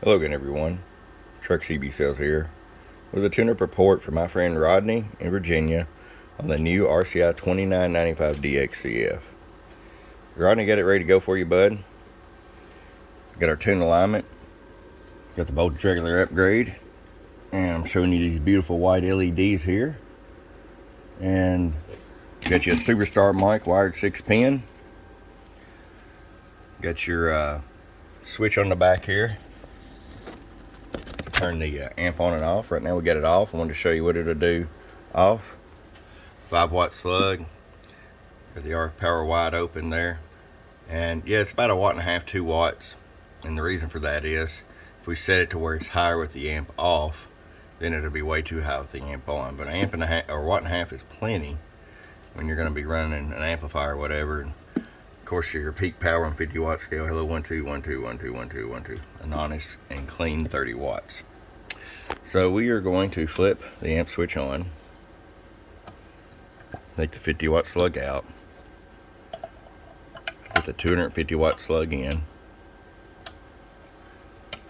Hello again, everyone. Truck CB Sales here with a tune-up report for my friend Rodney in Virginia on the new RCI-2995DX CF. Rodney, got it ready to go for you, bud. Got our tune alignment, got the voltage regulator upgrade, and I'm showing you these beautiful white LEDs here. And got you a Superstar mic, wired 6-pin. Got your switch on the back here. Turn the amp on and off. Right now we got it off. I wanted to show you what it'll do off. 5-watt slug. Got the RF power wide open there. And yeah, it's about 1.5 watts, 2 watts. And the reason for that is if we set it to where it's higher with the amp off, then it'll be way too high with the amp on. But an amp and a half, or 1.5 watts is plenty when you're going to be running an amplifier or whatever. And of course, your peak power on 50-watt scale. Hello, 1 2 1 2 1 2 1 2 1 2. An honest and clean 30 watts. So we are going to flip the amp switch on. Take the 50-watt slug out. Put the 250-watt slug in.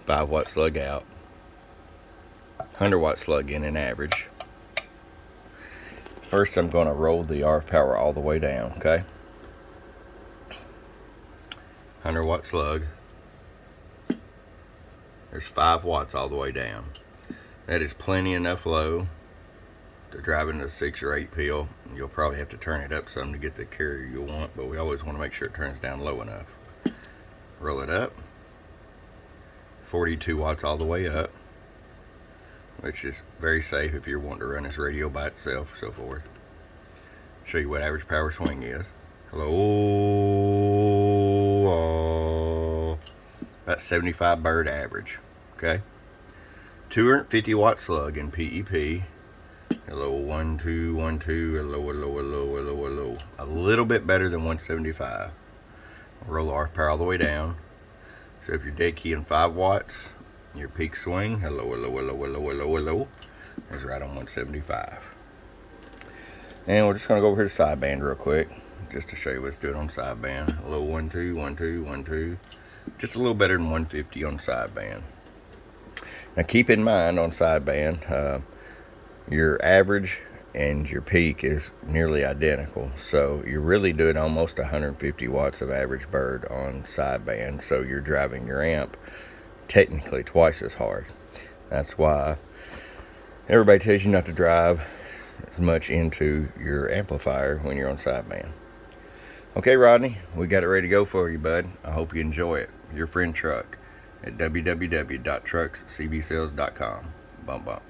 5-watt slug out. 100-watt slug in average. First, I'm going to roll the RF power all the way down, okay? 100-watt slug. There's 5 watts all the way down. That is plenty enough low to drive into 6 or 8 pill. You'll probably have to turn it up some to get the carrier you want, but we always want to make sure it turns down low enough. Roll it up. 42 watts all the way up, which is very safe if you're wanting to run this radio by itself, so forth. Show you what average power swing is. Hello, about 75 bird average. Okay, 250-watt slug in PEP. Hello, 1 2 1 2. Hello, hello, hello, hello, hello. A little bit better than 175. Roll the RF power all the way down. So if you're dead key in 5 watts, your peak swing, hello, hello, hello, hello, hello, hello, is right on 175. And we're just going to go over here to sideband real quick, just to show you what it's doing on sideband. Hello, 1 2 1 2 1 2. Just a little better than 150 on sideband. Now keep in mind on sideband, your average and your peak is nearly identical, so you're really doing almost 150 watts of average bird on sideband, so you're driving your amp technically twice as hard. That's why everybody tells you not to drive as much into your amplifier when you're on sideband. Okay, Rodney, we got it ready to go for you, bud. I hope you enjoy it. Your friend Truck at www.truckscbsales.com. Bump bump.